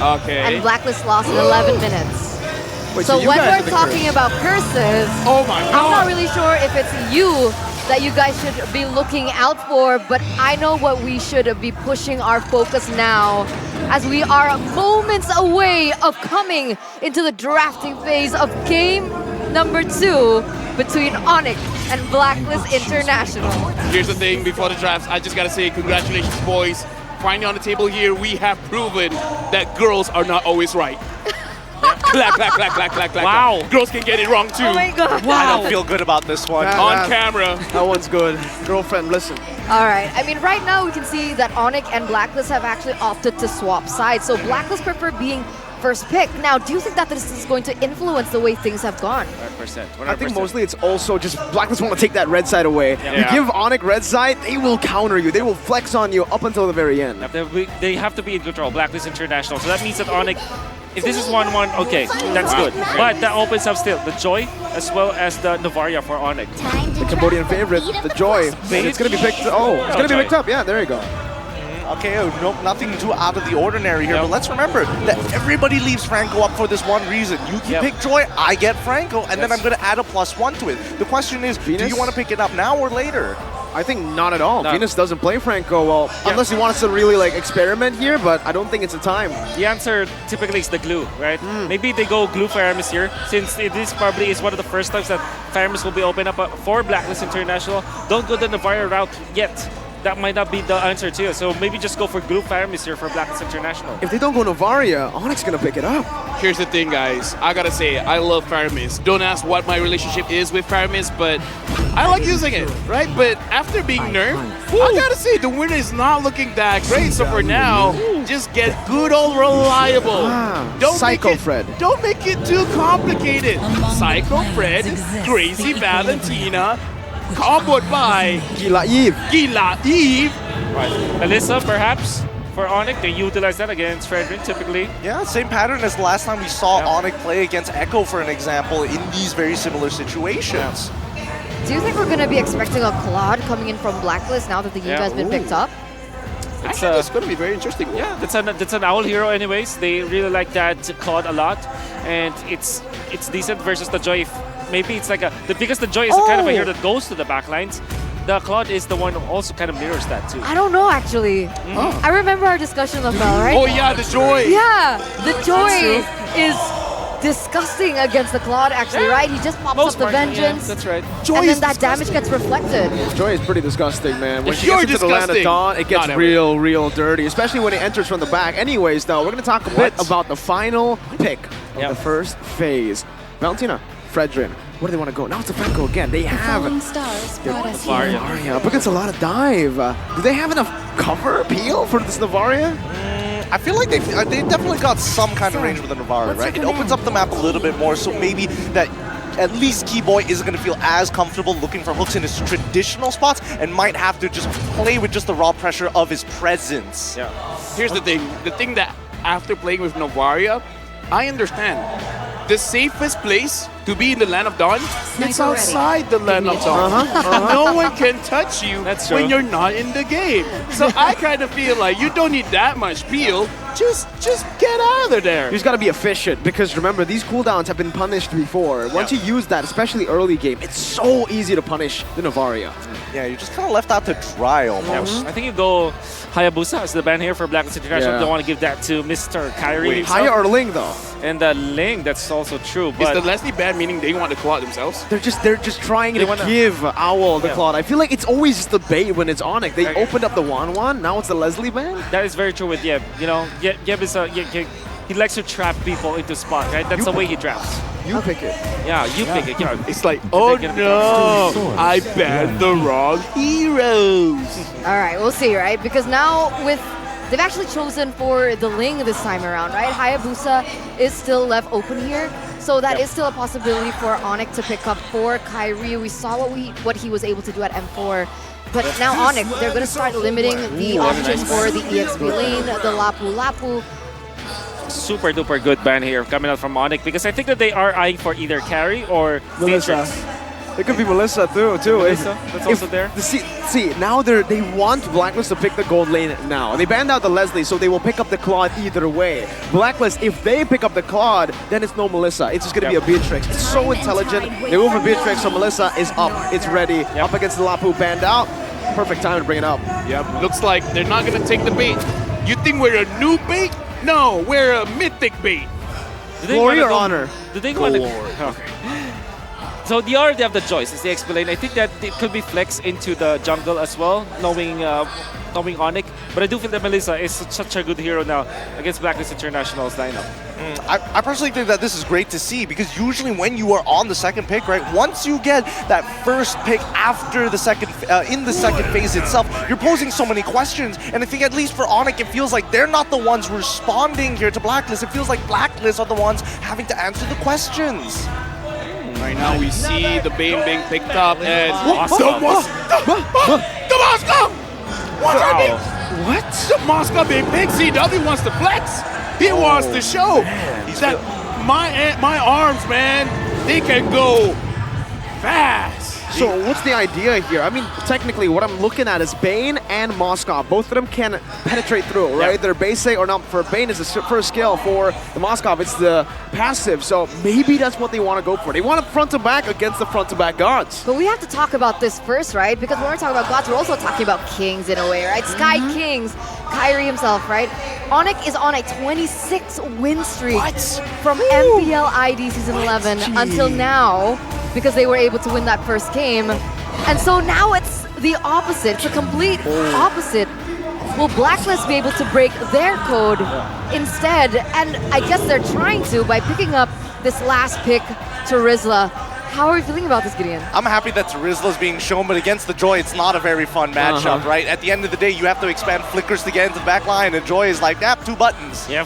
Okay. And Blacklist lost in 11 minutes. Wait, So you when guys are we're the talking curse. about curses, Oh my I'm god. not really sure if it's you that you guys should be looking out for, but I know what we should be pushing our focus now, as we are moments away of coming into the drafting phase of game number 2 between ONIC and Blacklist International. Here's the thing, before the drafts, I just gotta say congratulations, boys. Finally on the table here, we have proven that girls are not always right. Clack, clack, clack, clack, clack, clack. Wow. Girls can get it wrong too. Oh my god. I Wow. don't feel good about this one. On camera. That one's good. Girlfriend, listen. All right. I mean, right now we can see that ONIC and Blacklist have actually opted to swap sides. So Blacklist prefer being first pick. Now, do you think that this is going to influence the way things have gone? 100%. I think mostly it's also just Blacklist want to take that red side away. Yeah. You give ONIC red side, they will counter you. They will flex on you up until the very end. They have to be in control. Blacklist International. So that means that ONIC, if this is 1-1, okay, that's good. But that opens up still the Joy as well as the Novaria for ONIC. The Cambodian favorite, the Joy. And it's going to be picked. Oh, it's going to be picked up. Yeah, there you go. Okay, no, nothing too out of the ordinary here, but let's remember that everybody leaves Franco up for this one reason. You pick Joy, I get Franco, and then I'm going to add a +1 to it. The question is, do you want to pick it up now or later? I think not at all. No. Venus doesn't play Franco well, unless he wants to really like experiment here, but I don't think it's the time. The answer typically is the glue, right? Maybe they go glue Faramis here, since this probably is one of the first times that Faramis will be open up for Blacklist International. Don't go the Novaria route yet. That might not be the answer too. So maybe just go for glue Faramis here for Blacklist International. If they don't go Novaria, ONIC's going to pick it up. Here's the thing, guys. I gotta say, I love Faramis. Don't ask what my relationship is with Faramis, but I like using it, right? But after being nerfed, I gotta say, the winner is not looking that great. So for now, just get good old reliable. Psycho make it, Fred. Don't make it too complicated. Psycho Fred, Crazy Valentina, comboed by Gila Eve. Gila Eve. Right. Alyssa, perhaps, for ONIC, they utilize that against Frederick typically. Yeah, same pattern as the last time we saw ONIC play against Echo, for an example, in these very similar situations. Do you think we're going to be expecting a Claude coming in from Blacklist now that the Yinja has been picked up? I think it's going to be very interesting. Yeah, that's an owl hero anyways. They really like that Claude a lot, and it's decent versus the Joy. Maybe it's like because the Joy is kind of a hero that goes to the backlines. The Claude is the one who also kind of mirrors that too. I don't know, actually. I remember our discussion of Mel, right? Oh yeah, the Joy. Yeah, the Joy is disgusting against the Claude, actually, right? He just pops up the Vengeance. That's right. Joy And then is that damage gets reflected. Joy is pretty disgusting, man. When she You're gets into the land of disgusting. Dawn, it gets Not real dirty, especially when it enters from the back. Anyways, though, we're going to talk a bit about the final pick of the first phase. Valentina, Fredrin, where do they want to go? Now it's the Franco again. They have Novaria, but it's a lot of dive. Do they have enough cover peel for this Novaria? I feel like they definitely got some kind of range with the Navarra, right? It opens up the map a little bit more, so maybe that at least Keyboy isn't going to feel as comfortable looking for hooks in his traditional spots and might have to just play with just the raw pressure of his presence. Yeah. Here's the thing that after playing with Novaria, I understand. The safest place to be in the Land of Dawn, it's outside the Land of Dawn. No one can touch you when you're not in the game. So I kind of feel like you don't need that much peel. Just get out of there. You just got to be efficient, because remember, these cooldowns have been punished before. Once you use that, especially early game, it's so easy to punish the Novaria. Yeah, you're just kind of left out to dry almost. I think you go Hayabusa as the ban here for Blacklist International. Yeah. Don't want to give that to Mr. Kyrie himself. Haya or Ling, though? And Ling, that's also true. Is But the Leslie ban meaning they want to claw themselves? They're just trying to wanna- give Owl the Claude. I feel like it's always just the bait when it's ONIC. They opened up the Wan, now it's the Leslie ban. that is very true with Yeb. You know, Yeb is he likes to trap people into spot, right? That's the way he drafts. You pick it. Yeah, you pick it. Yeah. It's like, oh no, I banned the wrong heroes. All right, we'll see, right? Because now they've actually chosen for the Ling this time around, right? Hayabusa is still left open here. So that is still a possibility for ONIC to pick up for Kyrie. We saw what he was able to do at M4. But now ONIC, they're going to start limiting the options for the EXP lane, the Lapu Lapu. Super duper good ban here coming out from ONIC, because I think that they are eyeing for either carry or Melissa. Matrix. It could be Melissa too. Melissa, that's also there. See, now they want Blacklist to pick the gold lane now. They banned out the Leslie, so they will pick up the Claude either way. Blacklist, if they pick up the Claude, then it's no Melissa. It's just gonna be a Beatrix. It's so intelligent. They move for Beatrix, so Melissa is up. It's ready. Up against the Lapu, banned out. Perfect time to bring it up. Yep, looks like they're not gonna take the bait. You think we're a new bait? No, we're a mythic bait. Glory or honor? Do they want to? Okay. So they already have the choice, as they explained. I think that it could be flex into the jungle as well, knowing ONIC. But I do feel that Melissa is such a good hero now against Blacklist International's lineup. I personally think that this is great to see because usually when you are on the second pick, right, once you get that first pick after the second, in the second phase itself, you're posing so many questions. And I think at least for ONIC, it feels like they're not the ones responding here to Blacklist. It feels like Blacklist are the ones having to answer the questions. Right now we see the Bane being picked up and Moscow. the Moscow! What? The Moscow being picked. CW wants to flex. He wants to show that my arms, man, they can go fast. So what's the idea here? I mean, technically, what I'm looking at is Bane and Moscow. Both of them can penetrate through, right? They're basic, or not. For Bane, is the first skill. For the Moscow, it's the passive. So maybe that's what they want to go for. They want a front to back against the front to back gods. But we have to talk about this first, right? Because when we're talking about gods, we're also talking about kings in a way, right? Sky Kings, Kyrie himself, right? ONIC is on a 26 win streak from MPL ID Season 11 until now, because they were able to win that first game. And so now it's the opposite. It's the complete opposite. Will Blacklist be able to break their code instead? And I guess they're trying to by picking up this last pick to Rizla. How are you feeling about this, Gideon? I'm happy that Rizla's being shown, but against the Joy, it's not a very fun matchup, right? At the end of the day, you have to expand flickers to get into the back line, and Joy is like, 2 buttons. Yep.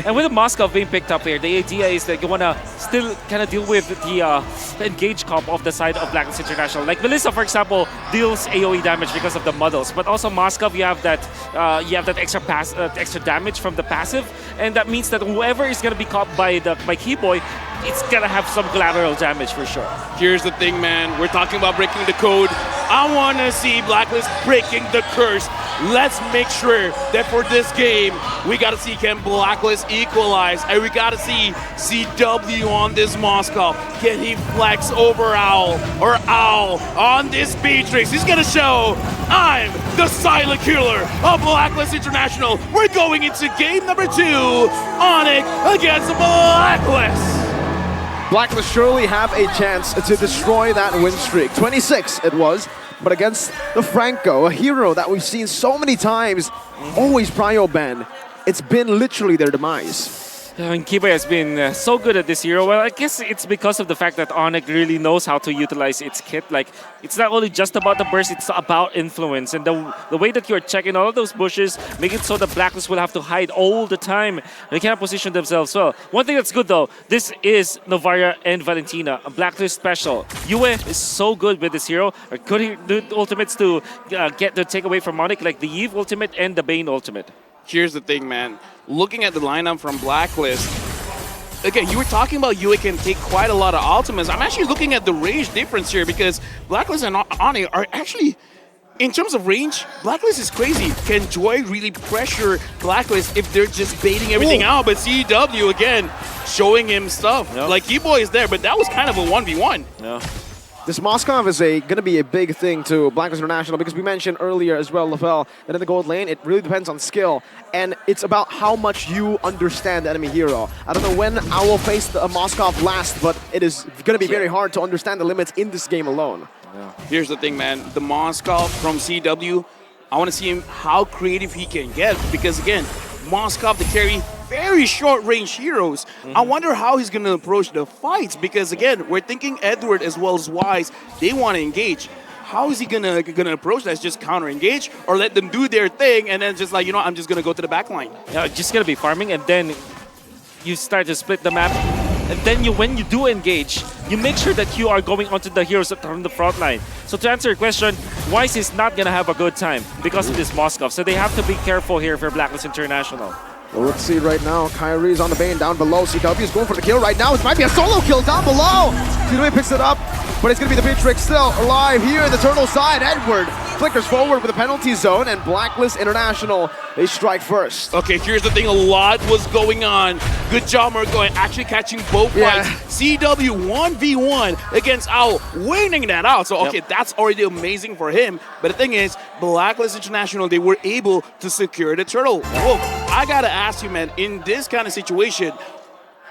And with the Moscow being picked up here, the idea is that you want to still kind of deal with the engage comp of the side of Blacklist International. Like Melissa, for example, deals AoE damage because of the muddles, but also Moscow, you have that extra damage from the passive, and that means that whoever is going to be caught by Keyboy, it's gonna have some collateral damage for sure. Here's the thing, man. We're talking about breaking the code. I want to see Blacklist breaking the curse. Let's make sure that for this game, we got to see can Blacklist equalize, and we got to see CW on this Moscow. Can he flex over Owl on this Beatrix? He's going to show, I'm the silent killer of Blacklist International. We're going into game number 2, ONIC against Blacklist. Blacklist surely have a chance to destroy that win streak. 26 it was, but against the Franco, a hero that we've seen so many times, always prio ban. It's been literally their demise. And Keyboy has been so good at this hero. Well, I guess it's because of the fact that ONIC really knows how to utilize its kit. Like, it's not only just about the burst, it's about influence. And the way that you're checking all of those bushes, make it so that Blacklist will have to hide all the time. They cannot position themselves well. One thing that's good, though, this is Novaria and Valentina, a Blacklist special. Yue is so good with this hero. Could he do ultimates to get the takeaway from ONIC, like the Eve ultimate and the Bane ultimate? Here's the thing, man. Looking at the lineup from Blacklist, again, you were talking about Yue can take quite a lot of ultimates. I'm actually looking at the range difference here because Blacklist and ONIC are actually, in terms of range, Blacklist is crazy. Can Joy really pressure Blacklist if they're just baiting everything out? But CW, again, showing him stuff. Like, Keyboy is there, but that was kind of a 1v1. Yeah. This Moskov is going to be a big thing to Blacklist International because we mentioned earlier as well, Lavelle, that in the gold lane, it really depends on skill. And it's about how much you understand the enemy hero. I don't know when Owl faced a Moskov last, but it is going to be very hard to understand the limits in this game alone. Yeah. Here's the thing, man. The Moskov from CW, I want to see him how creative he can get because, again, Moskov to carry very short-range heroes. I wonder how he's going to approach the fights because, again, we're thinking Edward as well as Wise, they want to engage. How is he gonna approach that? Just counter-engage or let them do their thing and then just like, you know, I'm just going to go to the back line? Yeah, just going to be farming and then you start to split the map. And then when you do engage, you make sure that you are going onto the heroes from the front line. So to answer your question, Wise is not going to have a good time because of this Moskov. So they have to be careful here for Blacklist International. Well, let's see right now. Kyrie's on the Bane down below. CW is going for the kill right now. It might be a solo kill down below. CW picks it up. but it's going to be the Beatrix still alive here in the turtle side. Edward flickers forward with a penalty zone, and Blacklist International, they strike first. Okay, here's the thing. A lot was going on. Good job, Mirko, actually catching both fights. CW 1v1 against Owl, winning that out. So, okay, that's already amazing for him. But the thing is, Blacklist International, they were able to secure the turtle. Whoa, I gotta ask you, man, in this kind of situation,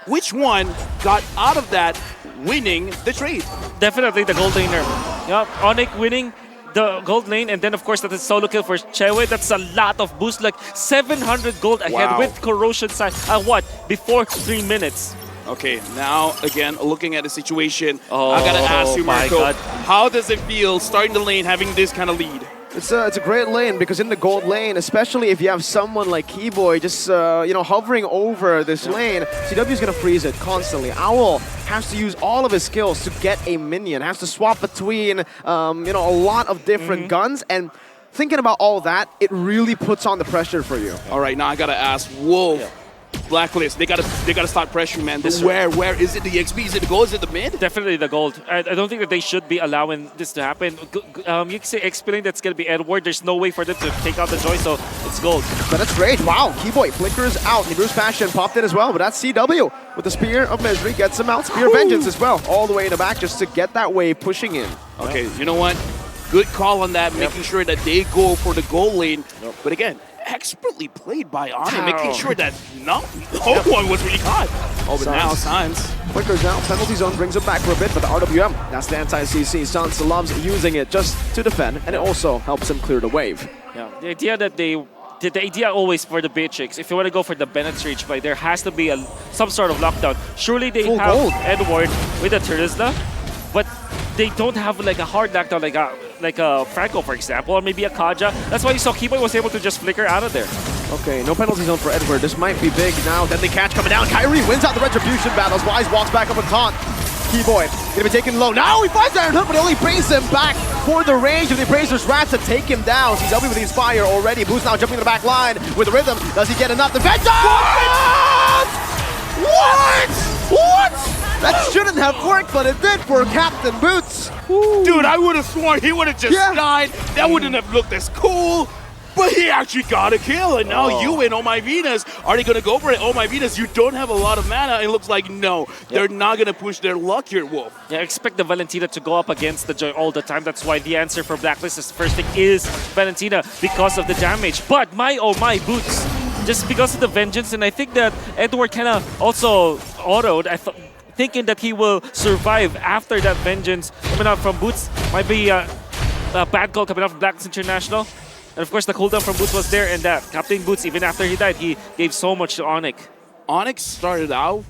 which one got out of that winning the trade? Definitely the gold laner. Yeah, ONIC winning the gold lane, and then of course that is solo kill for Chewe. That's a lot of boost, like 700 gold ahead with corrosion side. Before 3 minutes. Okay, now again looking at the situation, I gotta ask you, Marco, how does it feel starting the lane having this kind of lead? It's a great lane, because in the gold lane, especially if you have someone like Keyboy just hovering over this lane, CW is gonna freeze it constantly. Owl has to use all of his skills to get a minion, has to swap between a lot of different guns, and thinking about all that, it really puts on the pressure for you. All right, now I gotta ask, Blacklist, they gotta start pressuring, man. Where is it? The XP? Is it the gold? Is it the mid? Definitely the gold. I don't think that they should be allowing this to happen. You can say explaining that's gonna be Edward. There's no way for them to take out the joy, so it's gold. But that's great. Wow, Keyboy flickers out. Hebrews Passion popped in as well, but that's CW with the Spear of Misery, gets him out. Spear of Vengeance as well, all the way in the back just to get that wave pushing in. Okay, you know what? Good call on that, making sure that they go for the goal lane. But again, expertly played by ONIC, making sure that no one was really caught. Oh, but now Sans flickers out. Penalty zone brings it back for a bit, but the RWM, that's the anti-CC. Sans loves using it just to defend, and it also helps him clear the wave. Yeah, the idea that the idea always for the Beatrix, if you want to go for the Bennett's Reach, but there has to be some sort of lockdown. Surely they Full have gold. Edward with a Terizla, but they don't have like a hard lockdown like a Franco, for example, or maybe a Kaja. That's why you saw Keyboy was able to just flicker out of there. Okay, no penalty zone for Edward. This might be big now. Deadly catch coming down. Kyrie wins out the Retribution battles. Wise walks back up with taunt. Keyboy gonna be taken low. Now he finds Iron Hook, but he only brings him back for the range of the Appraiser's Wrath to take him down. CW with the Inspire already. Boost now jumping to the back line with the rhythm. Does he get enough defense? What? That shouldn't have worked, but it did for Captain Boots. Dude, I would have sworn he would have just died. That wouldn't have looked as cool. But he actually got a kill, and now you and Oh My Venus, are they going to go for it? Oh My Venus, you don't have a lot of mana. It looks like no, they're not going to push their luck here, Wolf. Yeah, expect the Valentina to go up against the Joy all the time. That's why the answer for Blacklist's first pick is Valentina, because of the damage. But my oh my Boots, just because of the Vengeance, and I think that Edward kind of also autoed, thinking that he will survive after that Vengeance coming out from Boots. Might be a bad call coming out from Blacklist International. And of course, the cooldown from Boots was there, and that Captain Boots, even after he died, he gave so much to ONIC. ONIC started out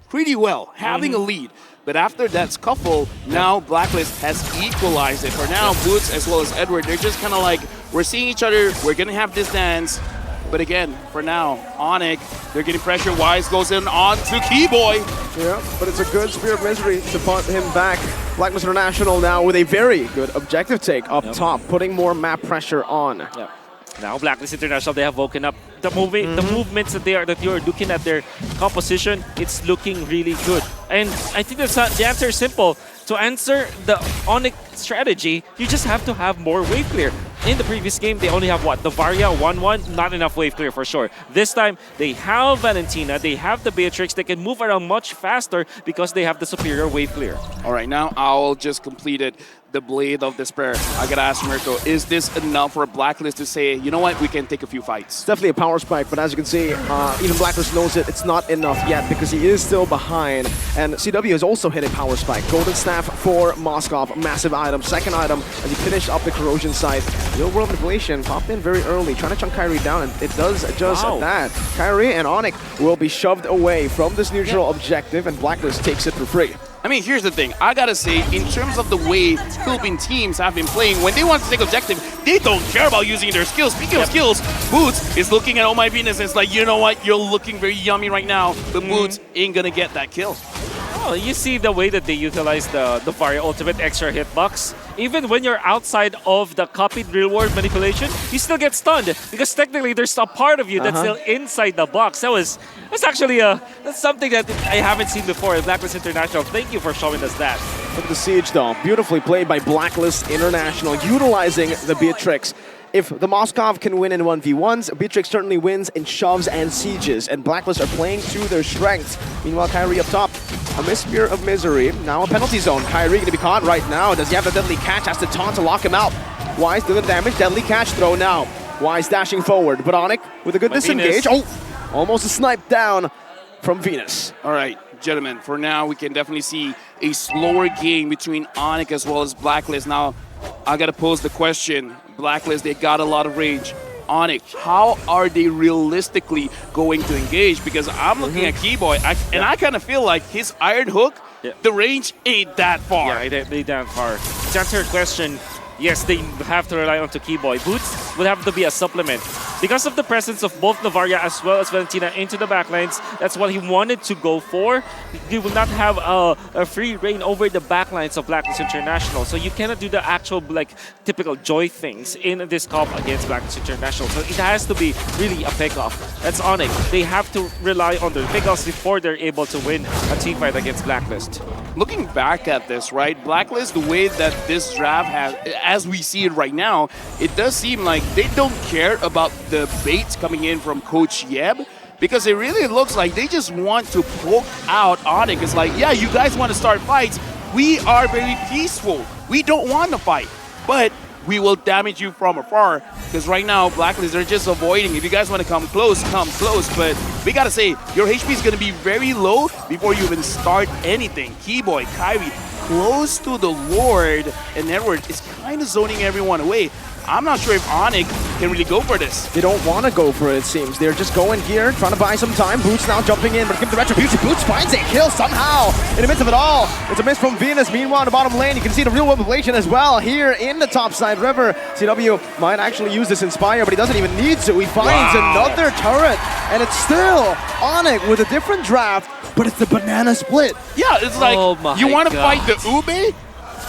pretty well, having a lead. But after that scuffle, now Blacklist has equalized it. For now, Boots as well as Edward, they're just kind of like, we're seeing each other, we're going to have this dance. But again, for now, ONIC, they're getting pressure. Wise goes in on to Keyboy. Yeah, but it's a good Spear of Misery to put him back. Blacklist International now with a very good objective take up top, putting more map pressure on. Yeah. Now Blacklist International, they have woken up. The movements that you're looking at their composition, it's looking really good. And I think the answer is simple. To answer the ONIC strategy, you just have to have more wave clear. In the previous game, they only have what? The Varia 1-1, not enough wave clear for sure. This time, they have Valentina, they have the Beatrix, they can move around much faster because they have the superior wave clear. All right, now Owl just completed the Blade of Despair. I gotta ask Mirko, is this enough for Blacklist to say, you know what, we can take a few fights? It's definitely a power spike, but as you can see, even Blacklist knows it's not enough yet because he is still behind. And CW has also hit a power spike. Golden Staff for Moskov, massive item. Second item as he finished up the corrosion site. Real World Manipulation popped in very early, trying to chunk Kyrie down, and it does just that. Kyrie and ONIC will be shoved away from this neutral objective, and Blacklist takes it for free. I mean, here's the thing. I gotta say, in terms of the way Philippine teams have been playing, when they want to take objective, they don't care about using their skills. Speaking of skills, Boots is looking at Oh My Venus and it's like, you know what, you're looking very yummy right now, but Boots ain't gonna get that kill. Oh, you see the way that they utilize the Varia ultimate extra hitbox. even when you're outside of the copied real world manipulation, you still get stunned because technically there's a part of you that's still inside the box. That's actually that's something that I haven't seen before in Blacklist International. Thank you for showing us that. Look at the siege though. Beautifully played by Blacklist International, utilizing the Beatrix. If the Moskov can win in 1v1s, Beatrix certainly wins in shoves and sieges, and Blacklist are playing to their strengths. Meanwhile, Kyrie up top, a Spear of Misery, now a penalty zone. Kyrie gonna be caught right now. Does he have the deadly catch? Has to taunt to lock him out. Wise doing the damage, deadly catch throw now. Wise dashing forward, but ONIC with a good disengage. Oh, almost a snipe down from Venus. All right, gentlemen, for now, we can definitely see a slower game between ONIC as well as Blacklist. Now, I got to pose the question. Blacklist, they got a lot of range. ONIC, how are they realistically going to engage? Because I'm looking at Keyboy, and I kind of feel like his Iron Hook, the range ain't that far. Yeah, it ain't that far. To answer your question, yes, they have to rely on Keyboy. Boots would have to be a supplement. Because of the presence of both Navaria as well as Valentina into the backlines, that's what he wanted to go for. He will not have a free reign over the backlines of Blacklist International. So you cannot do the actual typical Joy things in this comp against Blacklist International. So it has to be really a pickoff. That's ONIC. They have to rely on their pickoffs before they're able to win a team fight against Blacklist. Looking back at this, right, Blacklist, the way that this draft has, as we see it right now, it does seem like they don't care about the baits coming in from Coach Yeb, because it really looks like they just want to poke out ONIC. It's like, yeah, you guys want to start fights. We are very peaceful. We don't want to fight, but we will damage you from afar. Because right now, Blacklist, they're just avoiding. If you guys want to come close, But we got to say, your HP is going to be very low before you even start anything. Keyboy, Kyrie, close to the Lord, and Edward is kind of zoning everyone away. I'm not sure if ONIC can really go for this. They don't want to go for it, it seems. They're just going here, trying to buy some time. Boots now jumping in, but give the retribution. Boots finds a kill somehow in the midst of it all. It's a miss from Venus. Meanwhile, in the bottom lane, you can see the real manipulation as well here in the topside river. CW might actually use this Inspire, but he doesn't even need to. He finds another turret, and it's still ONIC with a different draft, but it's the banana split. Yeah, it's like, you want to fight the Ube?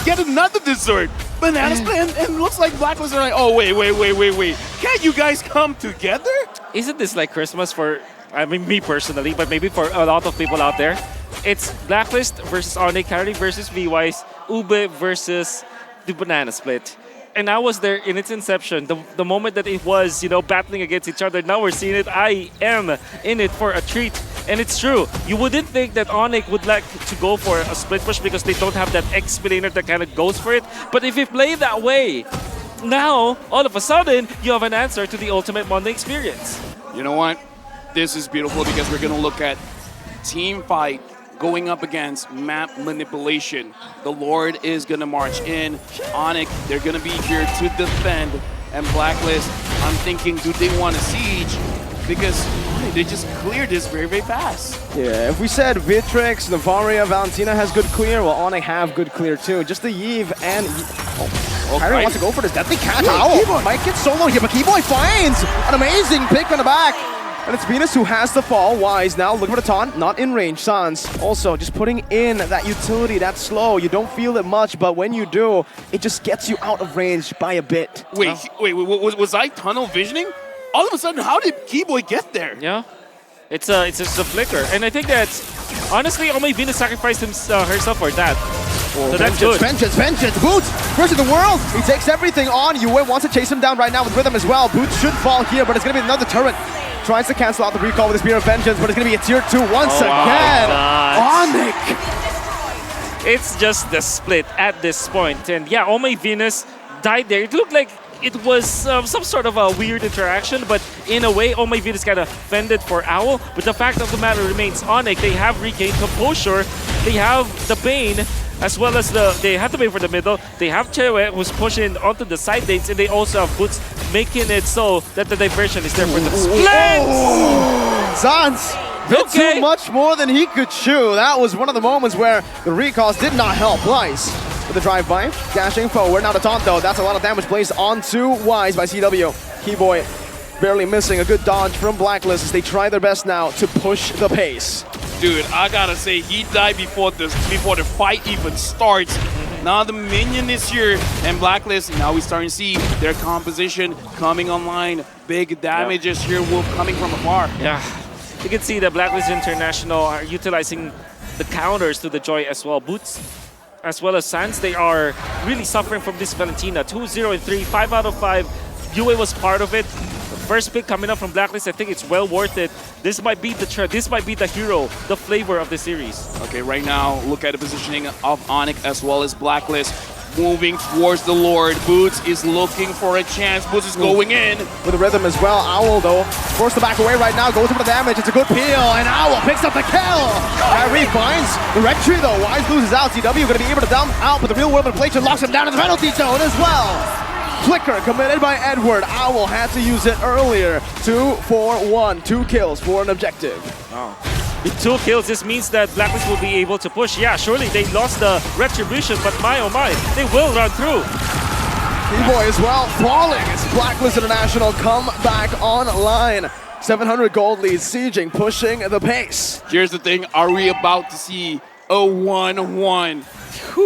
Get another dessert. Banana split, and looks like Blacklist are like, oh, wait. Can't you guys come together? Isn't this like Christmas for, I mean, me personally, but maybe for a lot of people out there? It's Blacklist versus ONIC, Kyrie versus VWise, Ube versus the banana split. And I was there in its inception, the moment that it was, battling against each other. Now we're seeing it. I am in it for a treat. And it's true. You wouldn't think that ONIC would like to go for a split push because they don't have that explainer that kind of goes for it. But if you play that way, now, all of a sudden, you have an answer to the ultimate Monday experience. You know what? This is beautiful because we're going to look at team fight going up against map manipulation. The Lord is going to march in. ONIC, they're going to be here to defend. And Blacklist, I'm thinking, do they want a siege? Because they just cleared this very, very fast. Yeah, if we said Beatrix, Navaria, Valentina has good clear, well, ONIC have good clear too. Just the Yves and... Kyrie wants to go for this deadly catch. Might get solo here, but Keyboy finds an amazing pick on the back. And it's Venus who has the fall. Wise now looking for the taunt, not in range. Sans also just putting in that utility, that slow. You don't feel it much, but when you do, it just gets you out of range by a bit. Wait, was I tunnel visioning? All of a sudden, how did Keyboy get there? Yeah, it's just a flicker. And I think that, honestly, only Venus sacrificed herself for that. So that's good. Vengeance! Boots versus the world! He takes everything on. Yue wants to chase him down right now with Rhythm as well. Boots should fall here, but it's going to be another turret. Tries to cancel out the recall with the Spear of Vengeance, but it's going to be a tier 2 once again. ONIC! It's just the split at this point. And yeah, Omei Venus died there. It looked like it was some sort of a weird interaction, but in a way, Omei Venus kind of fended for Owl. But the fact of the matter remains, ONIC, they have regained composure. They have the Bane, as well as they have the Bane for the middle. They have Chewe, who's pushing onto the side lanes, and they also have Boots, making it so that the diversion is there for the split! Sans bit too much more than he could chew. That was one of the moments where the recalls did not help. Wise with the drive-by, dashing forward. Now the taunt though, that's a lot of damage placed onto Wise by CW. Keyboy barely missing. A good dodge from Blacklist as they try their best now to push the pace. Dude, I gotta say, he died before the fight even starts. Now the minion is here, and Blacklist, now we're starting to see their composition coming online. Big damages here coming from afar. Yeah, you can see that Blacklist International are utilizing the counters to the Joy as well. Boots as well as Sans, they are really suffering from this Valentina. 2-0 and 3, 5 out of 5. UA was part of it. The first pick coming up from Blacklist, I think it's well worth it. This might be the trend. This might be the hero, the flavor of the series. Okay, right now, look at the positioning of ONIC as well as Blacklist. Moving towards the Lord. Boots is looking for a chance. Boots is going in. With the rhythm as well. Owl, though, forced to back away right now. Goes for the damage. It's a good peel. And Owl picks up the kill. Kyrie finds the red tree, though. Wise loses out. CW going to be able to dump out, but the real world inflation locks him down in the penalty zone as well. Flicker committed by Edward. Owl had to use it earlier. 2-4-1. 2 kills for an objective. Oh. With 2 kills, this means that Blacklist will be able to push. Yeah, surely they lost the retribution, but my oh my, they will run through. B-Boy as well, falling as Blacklist International come back online. 700 gold lead, sieging, pushing the pace. Here's the thing, are we about to see a 1-1?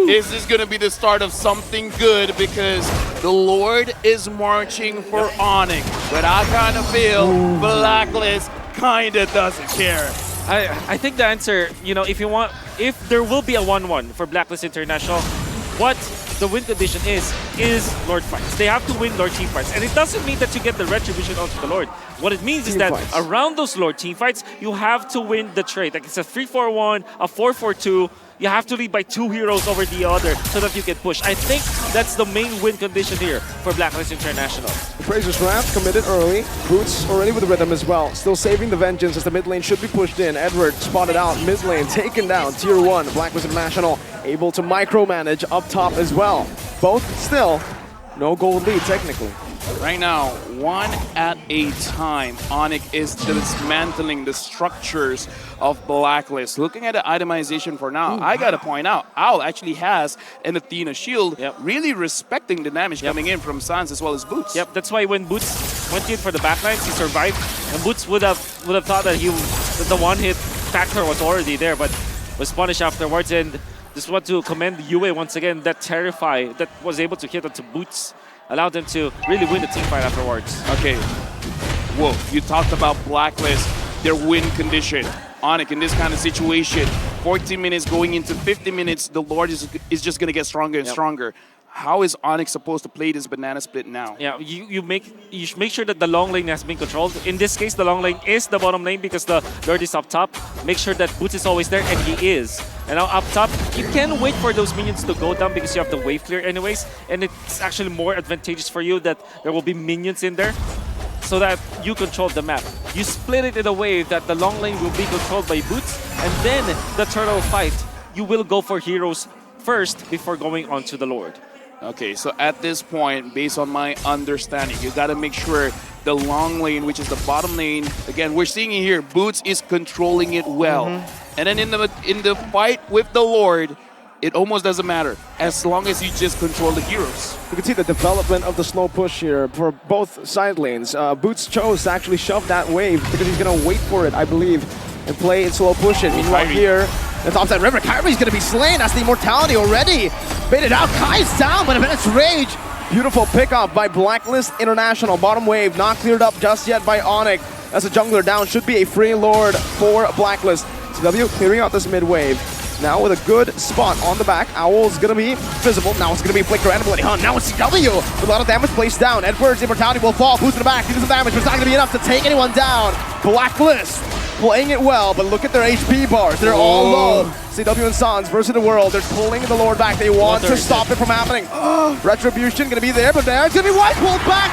Is this going to be the start of something good? Because the Lord is marching for ONIC, but I kind of feel Blacklist kind of doesn't care. I think the answer, you know, if there will be a 1-1 for Blacklist International, what the win condition is Lord fights. They have to win Lord team fights. And it doesn't mean that you get the retribution onto the Lord. What it means is that around those Lord team fights, you have to win the trade. Like it's a 3-4-1, a 4-4-2. You have to lead by 2 heroes over the other so that you can push. I think that's the main win condition here for Blacklist International. Fraser's Wrath committed early. Boots already with the rhythm as well. Still saving the Vengeance as the mid lane should be pushed in. Edward spotted out. Mid lane taken down. Tier 1. Blacklist International able to micromanage up top as well. Both still no gold lead technically. Right now, one at a time, ONIC is dismantling the structures of Blacklist. Looking at the itemization for now, I gotta point out, Owl actually has an Athena shield, really respecting the damage coming in from Sans as well as Boots. Yep, that's why when Boots went in for the backlines, he survived, and Boots would have thought that that the one-hit factor was already there, but was punished afterwards. And just want to commend UA once again, that Terrify that was able to hit onto Boots. Allowed them to really win the team fight afterwards. Okay, whoa, you talked about Blacklist, their win condition. ONIC in this kind of situation, 14 minutes going into 50 minutes, the Lord is just going to get stronger and stronger. How is ONIC supposed to play this banana split now? Yeah, you should make sure that the long lane has been controlled. In this case, the long lane is the bottom lane because the Lord is up top. Make sure that Boots is always there, and he is. And now up top, you can wait for those minions to go down because you have the wave clear anyways, and it's actually more advantageous for you that there will be minions in there so that you control the map. You split it in a way that the long lane will be controlled by Boots, and then the turtle fight, you will go for heroes first before going on to the Lord. Okay, so at this point, based on my understanding, you got to make sure the long lane, which is the bottom lane, again, we're seeing it here, Boots is controlling it well. And then in the fight with the Lord, it almost doesn't matter, as long as you just control the heroes. You can see the development of the slow push here for both side lanes. Boots chose to actually shove that wave because he's going to wait for it, I believe, and play it slow push it. Meanwhile here, the topside river, Kyrie's going to be slain. That's the immortality already. Baited out, Kai's down, but it's Rage. Beautiful pickup by Blacklist International. Bottom wave not cleared up just yet by ONIC. As a jungler down, should be a free Lord for Blacklist. CW clearing out this mid wave. Now with a good spot on the back. Owl's gonna be visible. Now it's gonna be Flicker and Bloody Hunt. Now it's CW with a lot of damage placed down. Edward's immortality will fall. Boost in the back. He does some damage, but it's not gonna be enough to take anyone down. Blacklist playing it well, but look at their HP bars. They're all low. CW and Sans versus the world. They're pulling the Lord back. They want to stop it from happening. Retribution gonna be there, but there's gonna be White pulled back.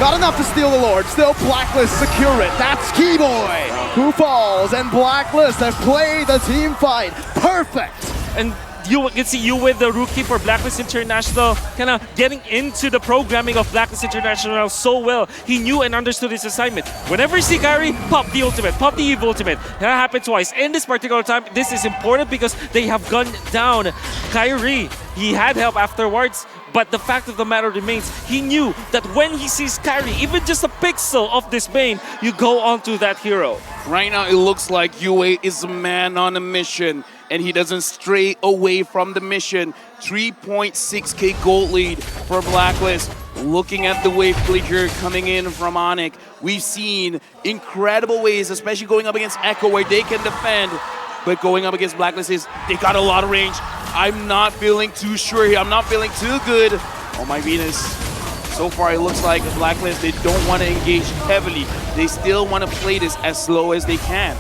Not enough to steal the Lord. Still Blacklist secure it. That's Keyboy who falls, and Blacklist have played the team fight perfect. And you can see you with the rookie for Blacklist International kind of getting into the programming of Blacklist International so well. He knew and understood his assignment. Whenever you see Kyrie, pop the ultimate, pop the Eve ultimate. That happened twice. In this particular time, this is important because they have gunned down Kyrie. He had help afterwards, But the fact of the matter remains, he knew that when he sees Kyrie, even just a pixel of this main, you go onto that hero. Right now, it looks like UA is a man on a mission, and he doesn't stray away from the mission. 3.6k gold lead for Blacklist. Looking at the wave clicker coming in from ONIC, we've seen incredible ways, especially going up against Echo, where they can defend. But going up against Blacklist they got a lot of range. I'm not feeling too sure here. I'm not feeling too good. Oh my Venus. So far, it looks like Blacklist, they don't want to engage heavily. They still want to play this as slow as they can.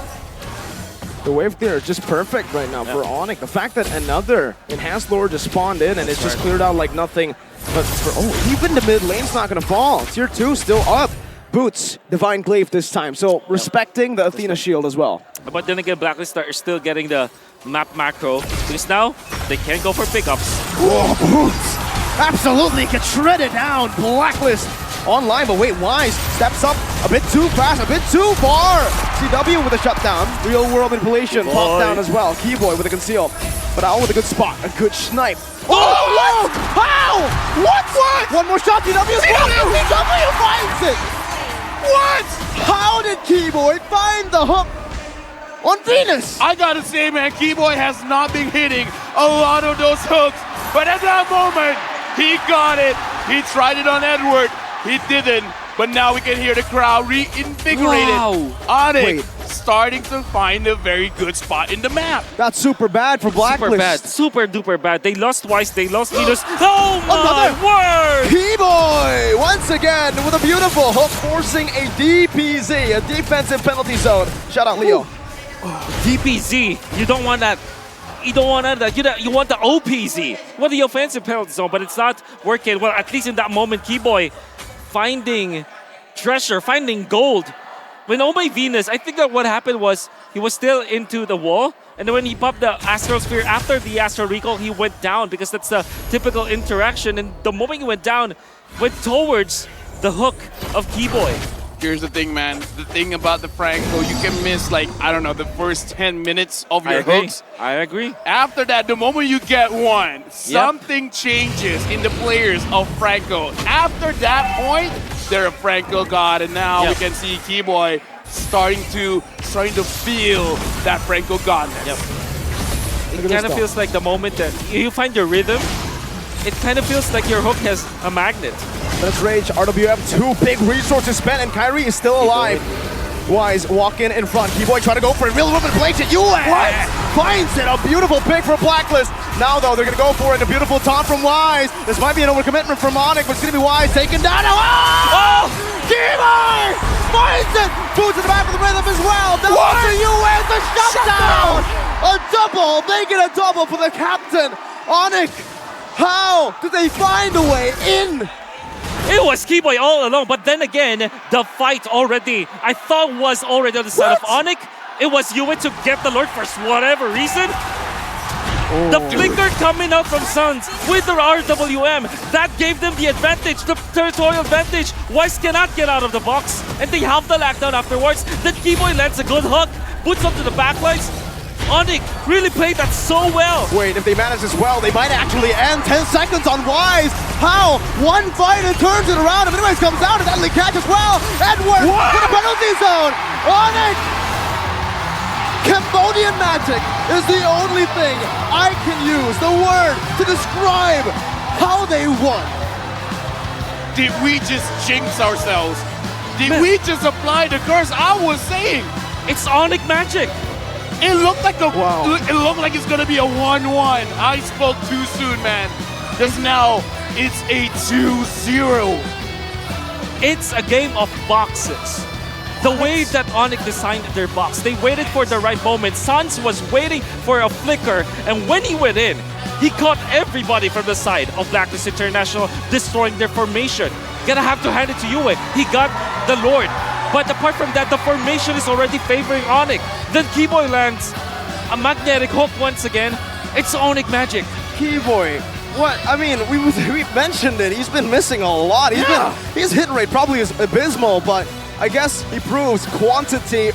The wave clear is just perfect right now for ONIC. The fact that another enhanced lord just spawned in and it's just cleared out like nothing. But for, even the mid lane's not going to fall. Tier 2 still up. Boots, Divine Glaive this time. So respecting the Athena shield as well. But then again, Blacklist are still getting the map macro. Because now, they can go for pickups. Whoa, Boots! Absolutely get shredded down. Blacklist online, but wait, Wise steps up a bit too fast, a bit too far. CW with a shutdown. Real world manipulation. Pop down as well. Keyboy with a conceal. But out with a good spot, a good snipe. Oh, what? How? What? One more shot, CW finds it. What? How did Keyboy find the hook on Venus? I gotta say, man, Keyboy has not been hitting a lot of those hooks. But at that moment, he got it. He tried it on Edward. He didn't. But now we can hear the crowd reinvigorated. Wow. ONIC starting to find a very good spot in the map. That's super bad for Blacklist. Super bad. Super duper bad. They lost Wise. They lost Venus. Oh my word! Keyboy once again with a beautiful hook, forcing a DPZ, a defensive penalty zone. Shout out Leo. DPZ. You don't want that. You don't want that. You want the OPZ. You want the offensive penalty zone, but it's not working. Well, at least in that moment, Keyboy finding treasure, finding gold. When Oh My Venus, I think that what happened was he was still into the wall, and then when he popped the Astral Sphere after the Astral Recall, he went down because that's the typical interaction. And the moment he went down, went towards the hook of Keyboy. Here's the thing, man. The thing about the Franco, you can miss, like, I don't know, the first 10 minutes of your hooks. I agree. After that, the moment you get one, something changes in the players of Franco. After that point, they're a Franco god, and now we can see Keyboy starting to feel that Franco godness. It kind of feels like the moment that you find your rhythm, it kind of feels like your hook has a magnet. Let's rage. RWM, 2 big resources spent, and Kyrie is still alive. Wise walking in front. Keyboy trying to go for it. Real woman plays it. US finds it. A beautiful pick for Blacklist. Now, though, they're going to go for it. A beautiful taunt from Wise. This might be an overcommitment from ONIC, but it's going to be Wise taken down. Oh! Keyboy finds it. Boots in the back of the rhythm as well. Down to US. A shutdown. A double. They get a double for the captain. ONIC. How did they find a way in? It was Keyboy all along, but then again, the fight already, I thought was already on the side of ONIC. It was Yue to get the Lord for whatever reason. The flicker coming out from Suns with the RWM, that gave them the advantage, the territorial advantage. Wise cannot get out of the box, and they have the lockdown afterwards. Then Keyboy lands a good hook, puts up to the backlines. ONIC really played that so well. Wait, if they manage this well, they might actually end. 10 seconds on Wise. How? One fight and turns it around. If anyways comes out, and Edley catch as well. Edward with a penalty zone. ONIC. Cambodian magic is the only thing I can use, the word, to describe how they won. Did we just jinx ourselves? Did we just apply the curse? I was saying. It's ONIC magic. It looked like it looked like it's gonna be a 1-1. I spoke too soon, man. Just now, it's a 2-0. It's a game of boxes. The way that ONIC designed their box, they waited for the right moment. Sans was waiting for a flicker, and when he went in, he caught everybody from the side of Blacklist International, destroying their formation. Gonna have to hand it to Yue. He got the Lord. But apart from that, the formation is already favoring ONIC. Then Keyboy lands a magnetic hook once again. It's ONIC magic. Keyboy, what? I mean, we mentioned it. He's been missing a lot. His hit rate probably is abysmal, but I guess he proves quality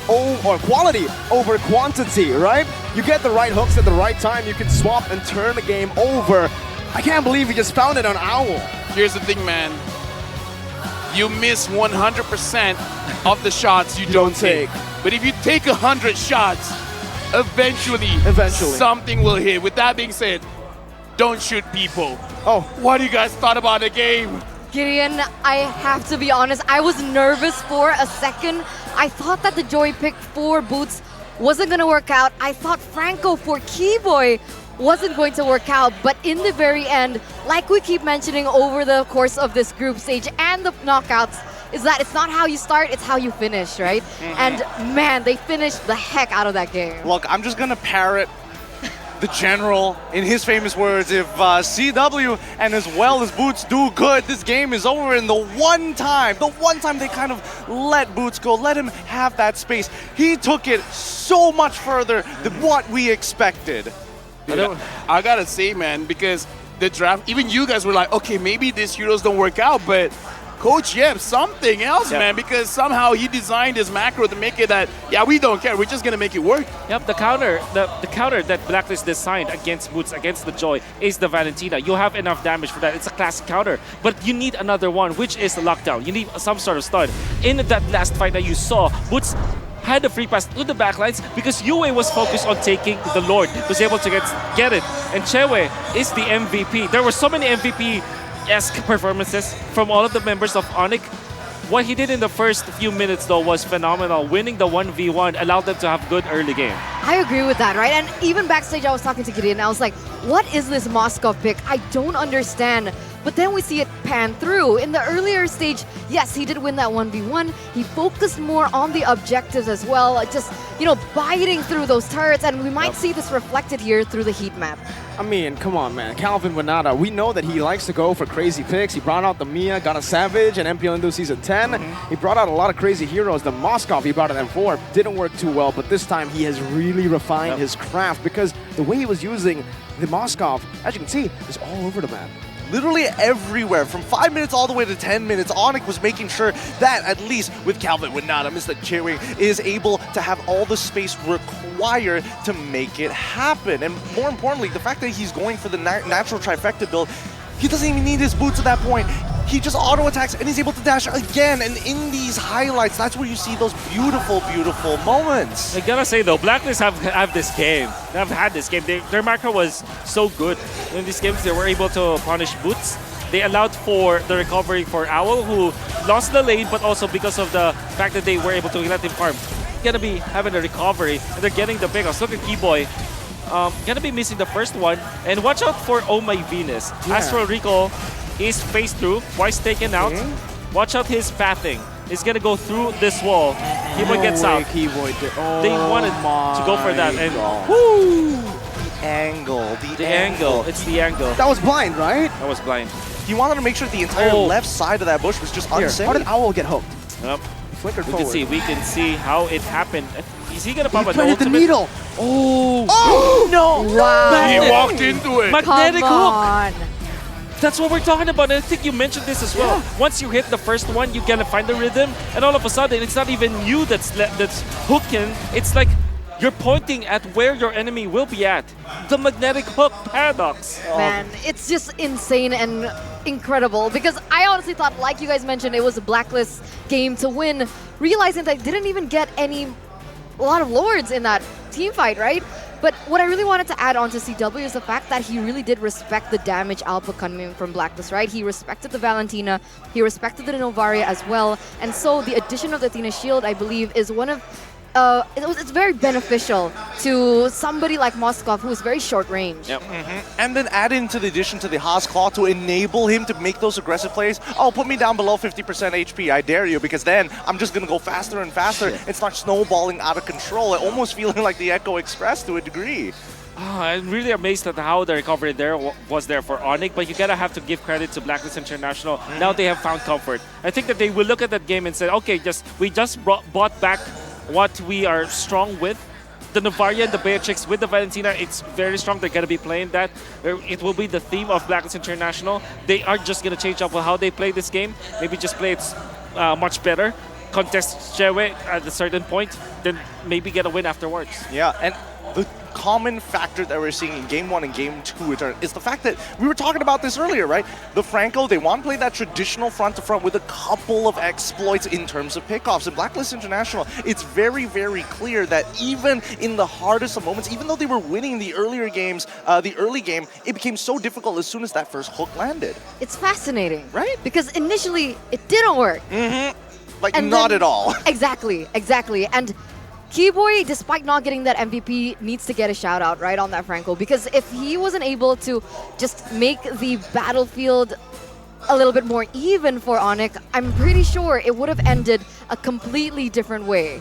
over quantity, right? You get the right hooks at the right time, you can swap and turn the game over. I can't believe he just found it on Owl. Here's the thing, man. You miss 100% of the shots you don't take. But if you take 100 shots, eventually something will hit. With that being said, don't shoot people. Oh. What do you guys thought about the game? Gideon, I have to be honest, I was nervous for a second. I thought that the Joy pick for Boots wasn't going to work out. I thought Franco for Keyboy wasn't going to work out, but in the very end, like we keep mentioning over the course of this group stage and the knockouts, is that it's not how you start, it's how you finish, right? And man, they finished the heck out of that game. Look, I'm just gonna parrot the general in his famous words. If CW and as well as Boots do good, this game is over. And the one time they kind of let Boots go, let him have that space, he took it so much further than what we expected. Dude, I gotta say, man, because the draft, even you guys were like, okay, maybe these heroes don't work out, but Coach Yep, something else, man, because somehow he designed his macro to make it that, yeah, we don't care, we're just gonna make it work. Yep, the counter that Blacklist designed against Boots, against the Joy, is the Valentina. You have enough damage for that. It's a classic counter, but you need another one, which is the lockdown. You need some sort of stun. In that last fight that you saw, Boots had the free pass to the backlines because Yue was focused on taking the Lord, was able to get it. And Chewe is the MVP. There were so many MVP-esque performances from all of the members of ONIC. What he did in the first few minutes, though, was phenomenal. Winning the 1v1 allowed them to have good early game. I agree with that, right? And even backstage, I was talking to Gideon, and I was like, what is this Moskov pick? I don't understand. But then we see it pan through. In the earlier stage, yes, he did win that 1v1. He focused more on the objectives as well, just, biting through those turrets, and we might see this reflected here through the heat map. I mean, come on, man. Calvin Winata, we know that he likes to go for crazy picks. He brought out the Mia, got a Savage, and MPL Indo Season 10. He brought out a lot of crazy heroes. The Moskov he brought at M4 didn't work too well, but this time he has really refined his craft because the way he was using the Moskov, as you can see, is all over the map. Literally everywhere, from 5 minutes all the way to 10 minutes, ONIC was making sure that at least with Calvin Winata, Mr. Chewe is able to have all the space required to make it happen. And more importantly, the fact that he's going for the natural trifecta build, he doesn't even need his boots at that point. He just auto attacks and he's able to dash again. And in these highlights, that's where you see those beautiful, beautiful moments. I gotta say though, Blacklist have this game. They've had this game. Their macro was so good in these games. They were able to punish Boots. They allowed for the recovery for Owl, who lost the lane, but also because of the fact that they were able to let him farm. Gonna be having a recovery, and they're getting the pickoffs. Look at Keyboy. Gonna be missing the first one. And watch out for Oh My Venus. Astral Recall is phased through, twice taken out. Watch out his pathing. He's gonna go through this wall. Keyboy gets out. They wanted to go for that, and woo! The angle. It's the angle. That was blind, right? That was blind. He wanted to make sure the entire left side of that bush was just unsafe. How did Owl get hooked? Yep. Flickered We forward. can see how it happened. Is he gonna pop He an planted the ultimate? needle. Oh no! Wow. He walked into it. Magnetic Come hook. on. That's what we're talking about. And I think you mentioned this as well. Once you hit the first one, you can find the rhythm, and all of a sudden, it's not even you that's hooking. It's like you're pointing at where your enemy will be at. The magnetic hook paradox. Man, it's just insane and incredible because I honestly thought, like you guys mentioned, it was a Blacklist game to win, realizing that I didn't even get a lot of Lords in that team fight, right? But what I really wanted to add on to CW is the fact that he really did respect the damage output coming from Blacklist, right? He respected the Valentina, he respected the Novaria as well, and so the addition of the Athena Shield, I believe, is one of it's very beneficial to somebody like Moskov, who is very short range. Yep. And then add into the addition to the Haas Claw to enable him to make those aggressive plays. Oh, put me down below 50% HP, I dare you, because then I'm just going to go faster and faster and start snowballing out of control, almost feeling like the Echo Express to a degree. I'm really amazed at how the recovery there was there for ONIC, but you gotta have to give credit to Blacklist International. Now they have found comfort. I think that they will look at that game and say, okay, we just bought back what we are strong with. The Novaria and the Beatrix with the Valentina, it's very strong. They're going to be playing that. It will be the theme of Blacklist International. They are just going to change up how they play this game. Maybe just play it much better. Contest Chewe at a certain point, then maybe get a win afterwards. Yeah, and the common factor that we're seeing in Game 1 and Game 2 return is the fact that we were talking about this earlier, right? The Franco, they want to play that traditional front-to-front with a couple of exploits in terms of pickoffs. In Blacklist International, it's very, very clear that even in the hardest of moments, even though they were winning the earlier games, the early game, it became so difficult as soon as that first hook landed. It's fascinating, right? Because initially it didn't work. Like, And not then- at all. Exactly. And Keyboy, despite not getting that MVP, needs to get a shout out right on that Franco, because if he wasn't able to just make the battlefield a little bit more even for ONIC, I'm pretty sure it would have ended a completely different way.